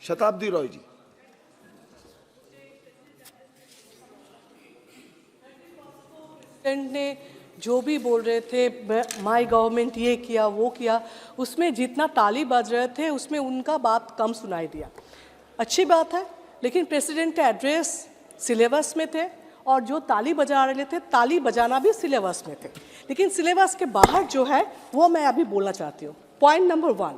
शताब्दी रॉय जी। ने जो भी बोल रहे थे, माय गवर्नमेंट ये किया वो किया, उसमें जितना ताली बज रहे थे उसमें उनका बात कम सुनाई दिया। अच्छी बात है, लेकिन प्रेसिडेंट के एड्रेस सिलेबस में थे और जो ताली बजा रहे थे, ताली बजाना भी सिलेबस में थे, लेकिन सिलेबस के बाहर जो है वो मैं अभी बोलना चाहती हूँ। Point number 1,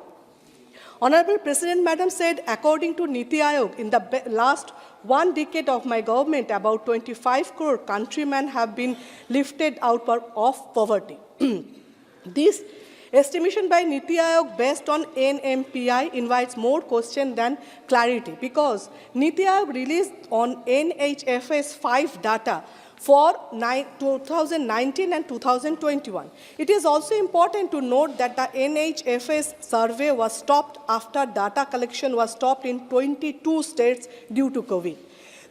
Honorable President Madam said, according to Niti Aayog, in the last 1 decade of my government, about 25 crore countrymen have been lifted out of poverty. This estimation by Niti Aayog based on NMPI invites more question than clarity, because Niti Aayog released on NHFS 5 data for 2019 and 2021. It is also important to note that the NHFS survey was stopped after data collection was stopped in 22 states due to COVID.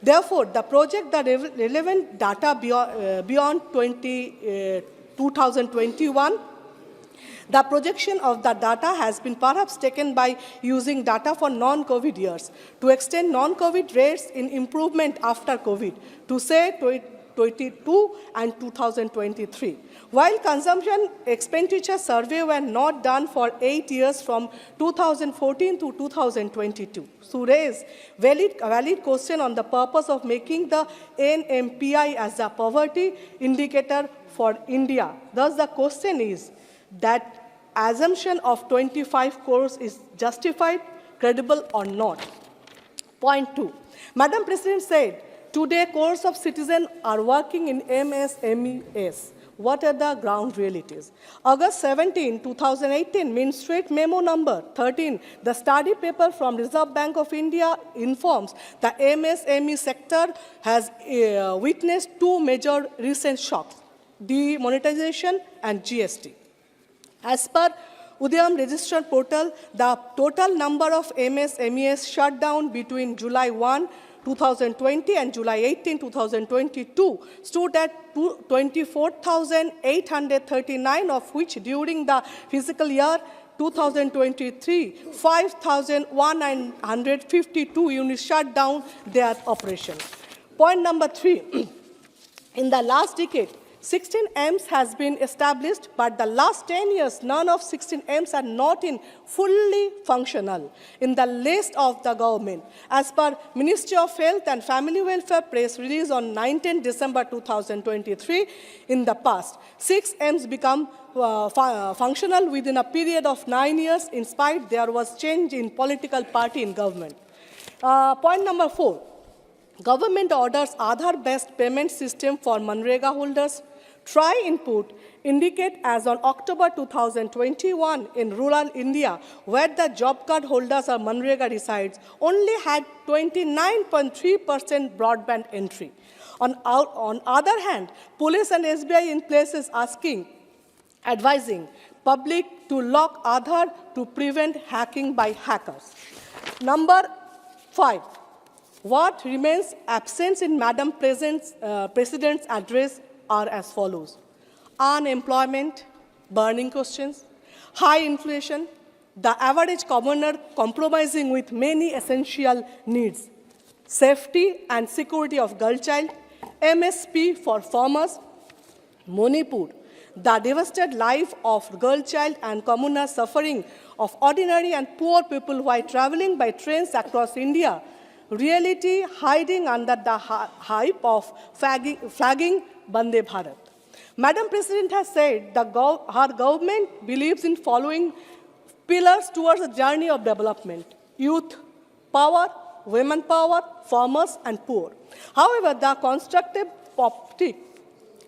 Therefore, the project, the relevant data beyond 2021, the projection of the data has been perhaps taken by using data for non-COVID years to extend non-COVID rates in improvement after COVID to say 2022 and 2023. While consumption expenditure survey were not done for 8 years from 2014 to 2022. So raise valid question on the purpose of making the NMPI as a poverty indicator for India. Thus the question is that assumption of 25 crores is justified, credible or not. Point 2. Madam President said, today, crores of citizens are working in MSMEs. What are the ground realities? August 17, 2018, Ministerial Memo number 13, the study paper from Reserve Bank of India informs the MSME sector has witnessed 2 major recent shocks, demonetization and GST. As per Udyam Register Portal, the total number of MSMEs shut down between July 1, 2020 and July 18, 2022 stood at 24,839, of which during the fiscal year 2023, 5,152 units shut down their operation. Point number 3, in the last decade, 16 M's has been established, but the last 10 years, none of 16 M's are not in fully functional in the list of the government. As per Ministry of Health and Family Welfare press release on 19 December 2023, in the past, 6 M's become functional within a period of 9 years, in spite there was change in political party in government. Point number 4, government orders Aadhaar-based payment system for Manrega holders. Try input indicate as on October 2021 in rural India, where the job card holders or Manrega resides, only had 29.3% broadband entry. On other hand, police and SBI in places advising public to lock Aadhaar to prevent hacking by hackers. Number 5. What remains absent in Madam President's address are as follows: unemployment, burning questions, high inflation, the average commoner compromising with many essential needs, safety and security of girl child, MSP for farmers, Manipur, the devastated life of girl child and commoner suffering of ordinary and poor people while traveling by trains across India, reality hiding under the hype of flagging Vande Bharat. Madam President has said her government believes in following pillars towards a journey of development: youth power, women power, farmers and poor. However, the constructive optic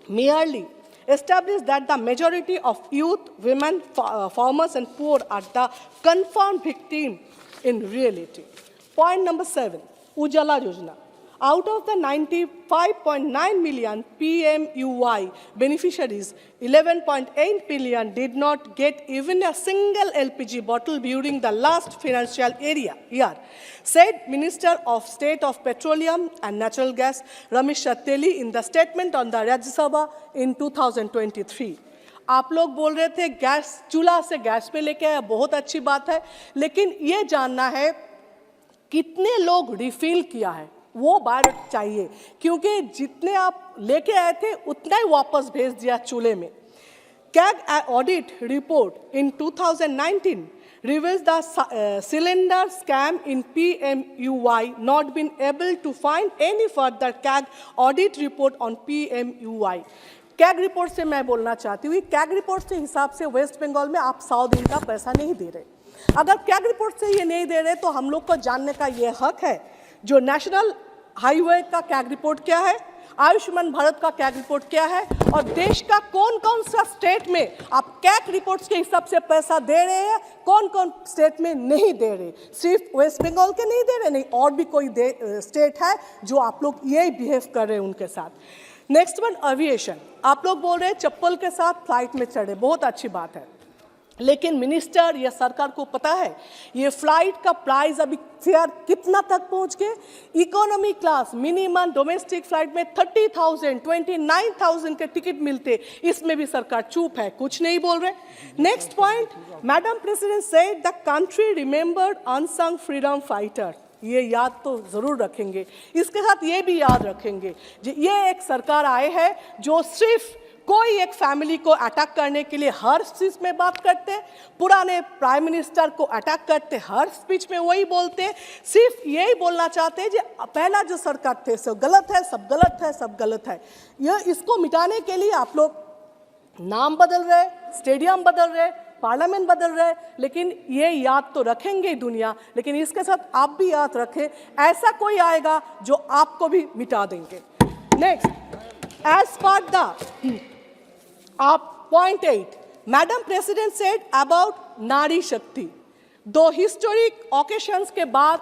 merely established that the majority of youth, women, farmers and poor are the confirmed victim in reality. Point number 7, Ujjwala Yojana. Out of the 95.9 million PMUY beneficiaries, 11.8 million did not get even a single LPG bottle during the last financial year, said Minister of State of Petroleum and Natural Gas, Ramesh Chatterjee, in the statement on the Rajya Sabha in 2023. आप लोग बोल रहे थे gas, चूल्हा से gas पे लेके आया, बहुत अच्छी बात है, लेकिन ये जानना है कितने लोग रिफिल किया है, वो बायोडेटा चाहिए, क्योंकि जितने आप लेके आए थे उतना ही वापस भेज दिया चूल्हे में। CAG audit report in 2019 reveals the cylinder scam in PMUY, not been able to find any further CAG audit report on PMUY. CAG report से मैं बोलना चाहती हूँ, CAG रिपोर्ट के हिसाब से वेस्ट बंगाल में आप 100 दिन का पैसा नहीं दे रहे। अगर CAG रिपोर्ट से ये नहीं दे रहे तो हम लोग को जानने का ये हक है, जो नेशनल हाईवे का CAG रिपोर्ट क्या है, आयुष्मान भारत का CAG रिपोर्ट क्या है, और देश का कौन कौन सा स्टेट में आप CAG रिपोर्ट्स के हिसाब से पैसा दे रहे हैं, कौन कौन स्टेट में नहीं दे रहे। सिर्फ वेस्ट बंगाल के नहीं दे रहे, नहीं और भी कोई स्टेट है जो आप लोग यही बिहेव कर रहे हैं उनके साथ। Next one, aviation. आप लोग बोल रहे हैं चप्पल के साथ फ्लाइट में चढ़े, बहुत अच्छी बात है, लेकिन मिनिस्टर या सरकार को पता है ये फ्लाइट का प्राइस अभी फेयर कितना तक पहुंच गए। Economy class minimum domestic flight में 30,000 29,000 के टिकट मिलते, इसमें भी सरकार चुप है, कुछ नहीं बोल रहे। Next point, madam president said the country remembered unsung freedom fighter. ये याद तो जरूर रखेंगे, इसके साथ ये भी याद रखेंगे ये एक सरकार आए है जो सिर्फ कोई एक फैमिली को अटैक करने के लिए हर चीज में बात करते, पुराने प्राइम मिनिस्टर को अटैक करते, हर स्पीच में वही बोलते, सिर्फ यही बोलना चाहते हैं कि पहला जो सरकार थे सब गलत है, सब गलत है, सब गलत है। यह इसको मिटाने के लिए आप लोग नाम बदल रहे, स्टेडियम बदल रहे, पार्लियामेंट बदल रहे, लेकिन ये याद तो रखेंगे दुनिया, लेकिन इसके साथ आप भी याद रखें ऐसा कोई आएगा जो आपको भी मिटा देंगे। Next, as per the Point 8, Madam President said about नारी शक्ति। दो हिस्टोरिक ओकेशंस के बाद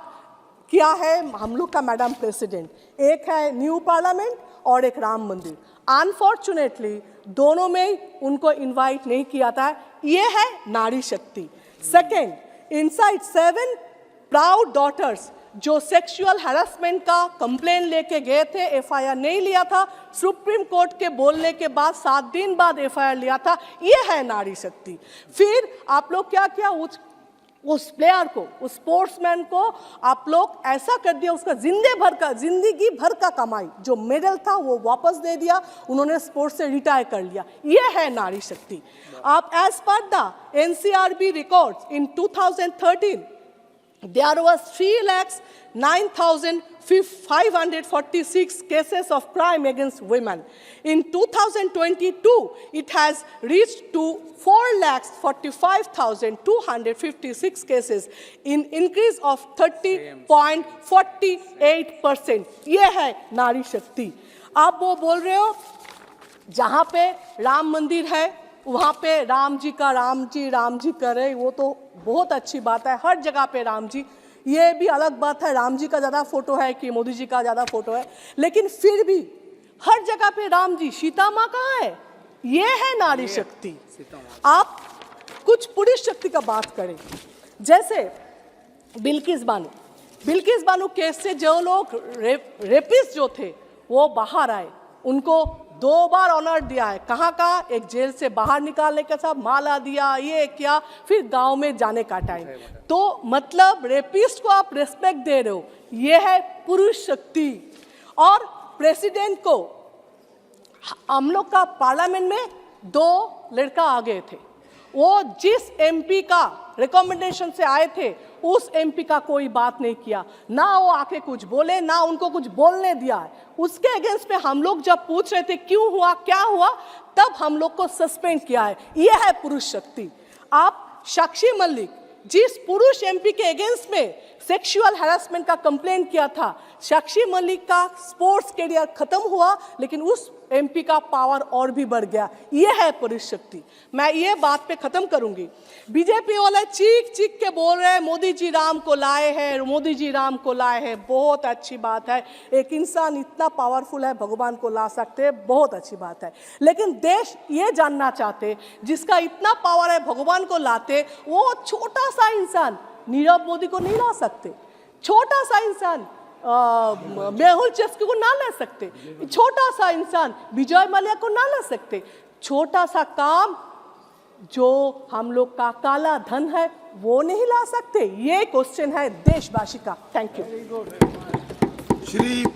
क्या है हम लोग का मैडम प्रेसिडेंट, एक है न्यू पार्लियामेंट और एक राम मंदिर। अनफॉर्चुनेटली दोनों में उनको इनवाइट नहीं किया था, ये है नारी शक्ति। सेकेंड, इनसाइड 7 प्राउड डॉटर्स जो सेक्सुअल हैरेसमेंट का कंप्लेन लेके गए थे, एफआईआर नहीं लिया था, सुप्रीम कोर्ट के बोलने के बाद 7 दिन बाद एफआईआर लिया था, ये है नारी शक्ति। फिर आप लोग क्या किया, उस प्लेयर को, उस स्पोर्ट्समैन को आप लोग ऐसा कर दिया, उसका जिंदगी भर का कमाई जो मेडल था वो वापस दे दिया, उन्होंने स्पोर्ट्स से रिटायर कर लिया, ये है नारी शक्ति। आप as per the NCRB records in 2013 there was 3,09,546 cases of crime against women. In 2022, it has reached to 4,45,256 cases, in increase of 30.48%. ये है नारी शक्ति। आप वो बोल रहे हो जहाँ पे राम मंदिर है वहाँ पे राम जी करे, वो तो बहुत अच्छी बात है, हर जगह पे राम जी, ये भी अलग बात है राम जी का ज़्यादा फोटो है कि मोदी जी का ज़्यादा फोटो है, लेकिन फिर भी हर जगह पे राम जी, सीता माँ कहाँ है, ये है नारी शक्ति। आप कुछ पुरुष शक्ति का बात करें, जैसे बिल्किस बानो केस से जो लोग रेपिस्ट जो थे वो बाहर आए, उनको 2 बार ऑनर दिया है, कहाँ का, एक जेल से बाहर निकालने के साथ माला दिया, ये किया, फिर गांव में जाने का टाइम। तो मतलब रेपिस्ट को आप रेस्पेक्ट दे रहे हो, ये है पुरुष शक्ति। और प्रेसिडेंट को हम लोग का पार्लियामेंट में 2 लड़का आ गए थे, वो जिस एमपी का रिकमेंडेशन से आए थे उस एमपी का कोई बात नहीं किया, ना वो आके कुछ बोले, ना उनको कुछ बोलने दिया है। उसके अगेंस्ट पे हम लोग जब पूछ रहे थे क्यों हुआ, क्या हुआ, तब हम लोग को सस्पेंड किया है, ये है पुरुष शक्ति। आप साक्षी मलिक जिस पुरुष एमपी के अगेंस्ट में सेक्सुअल हैरेसमेंट का कंप्लेन किया था, साक्षी मलिक का स्पोर्ट्स करियर खत्म हुआ, लेकिन उस एमपी का पावर और भी बढ़ गया, ये है पुरुष शक्ति। मैं ये बात पे खत्म करूंगी। बीजेपी वाले चीख के बोल रहे हैं मोदी जी राम को लाए हैं, मोदी जी राम को लाए हैं, बहुत अच्छी बात है, एक इंसान इतना पावरफुल है भगवान को ला सकते हैं, बहुत अच्छी बात है, लेकिन देश ये जानना चाहते जिसका इतना पावर है भगवान को लाते, वो छोटा सा इंसान नीरव मोदी को नहीं ला सकते, छोटा सा इंसान मेहुल चोक्सी को ना ले सकते, छोटा सा इंसान विजय माल्या को ना ला सकते, छोटा सा काम जो हम लोग का काला धन है वो नहीं ला सकते? ये क्वेश्चन है देशवासी का। Thank you. श्री पी